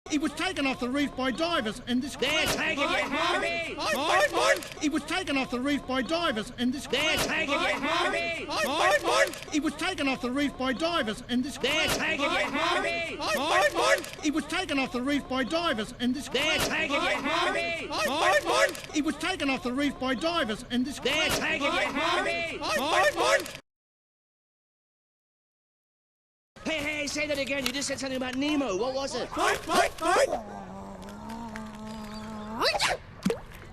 He was taken off the reef by divers and this... They're taking you, Harry! He was taken off the reef by divers and this... They're taking you, Harry! He was taken off the reef by divers and this... They're taking you, Harry! He was taken off the reef by divers and this... They're taking you, Harry! He was taken off the reef by divers and this... They're taking you, Harry! Hey, say that again. You just said something about Nemo. What was it?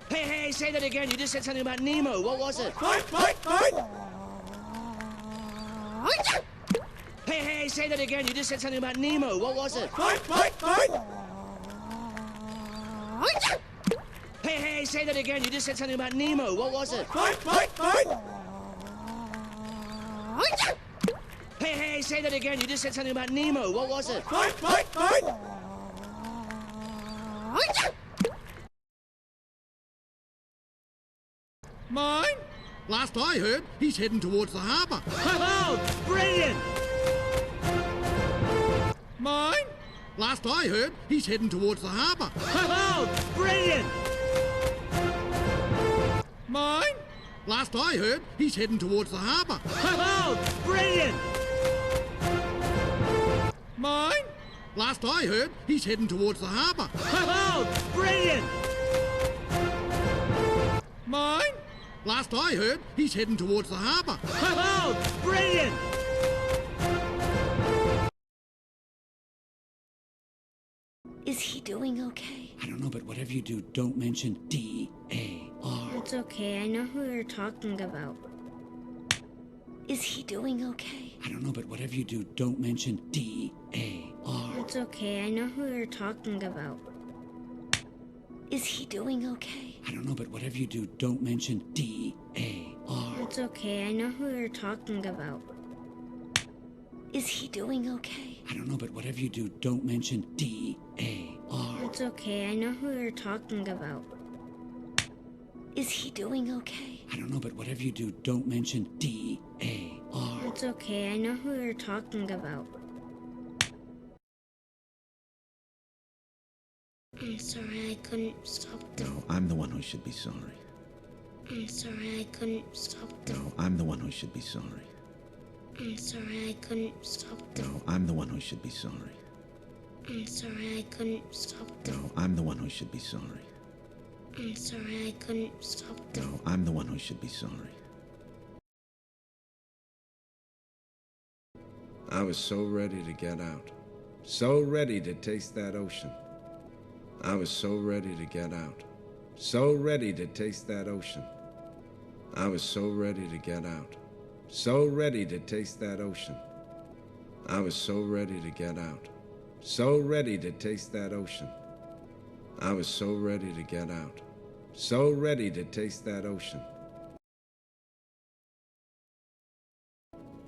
Hey, say that again. You just said something about Nemo. What was it? Hey, say that again. You just said something about Nemo. What was it? Hey, say that again. You just said something about Nemo. What was it? Hey, say that again. You just said something about Nemo. What was it? Mine? Last I heard, he's heading towards the harbour. Oh, brilliant! Mine? Last I heard, he's heading towards the harbour. Oh, brilliant! Mine? Last I heard, he's heading towards the harbour. Oh, brilliant! Mine? Last I heard, he's heading towards the harbour. Oh, brilliant! Mine? Last I heard, he's heading towards the harbour. Oh, brilliant! Is he doing okay? I don't know, but whatever you do, don't mention D-A-R. It's okay, I know who you're talking about. Is he doing okay? I don't know, but whatever you do, don't mention D-A-R. It's okay, I know who you're talking about. Is he doing okay? I don't know, but whatever you do, don't mention D-A-R. It's okay, I know who you're talking about. Is he doing okay? I don't know, but whatever you do, don't mention D-A-R. It's okay, I know who you're talking about. Is he doing okay? I don't know, but whatever you do, don't mention D-A-R. It's okay, I know who you're talking about. I'm sorry I couldn't stop the... No, I'm the one who should be sorry. I'm sorry I couldn't stop the... No, I'm the one who should be sorry. I'm sorry I couldn't stop the... No, I'm the one who should be sorry. I'm sorry I couldn't stop the... No, I'm the one who should be sorry. I'm sorry I couldn't stop the... No, I'm the one who should be sorry. I was so ready to get out. So ready to taste that ocean. I was so ready to get out. So ready to taste that ocean. I was so ready to get out. So ready to taste that ocean. I was so ready to get out. So ready to taste that ocean. I was so ready to get out. So ready to taste that ocean.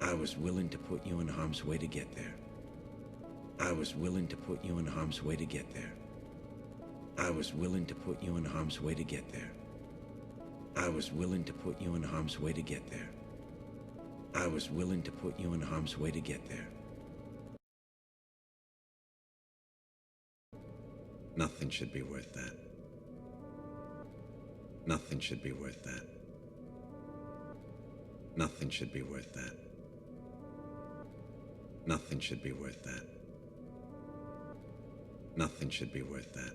I was willing to put you in harm's way to get there. I was willing to put you in harm's way to get there. I was willing to put you in harm's way to get there. I was willing to put you in harm's way to get there. I was willing to put you in harm's way to get there. Nothing should be worth that. Nothing should be worth that. Nothing should be worth that. Nothing should be worth that. Nothing should be worth that.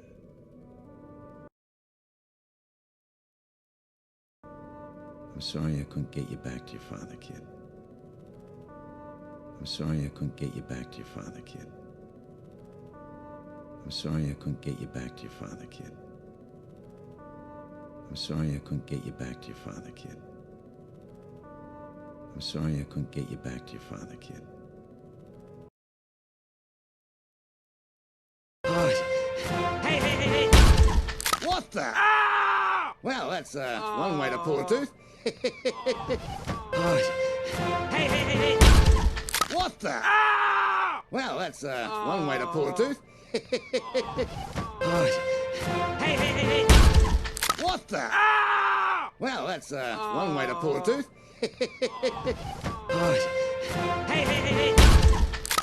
I'm sorry I couldn't get you back to your father, kid. I'm sorry I couldn't get you back to your father, kid. I'm sorry I couldn't get you back to your father, kid. I'm sorry I couldn't get you back to your father, kid. I'm sorry I couldn't get you back to your father, kid. Hey! What the? Ah! Well, that's one way to pull a tooth. Hey! What the? Ah! Well, that's one way to pull a tooth. Hey! What the? Ah! Well, that's one way to pull a tooth. Hey!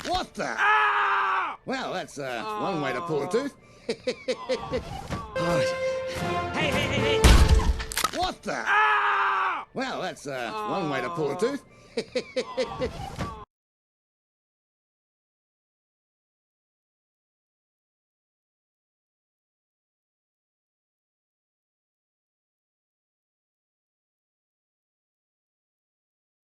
What the? Ah! Well, that's one way to pull a tooth. Hey! What the? Well, that's one way to pull a tooth.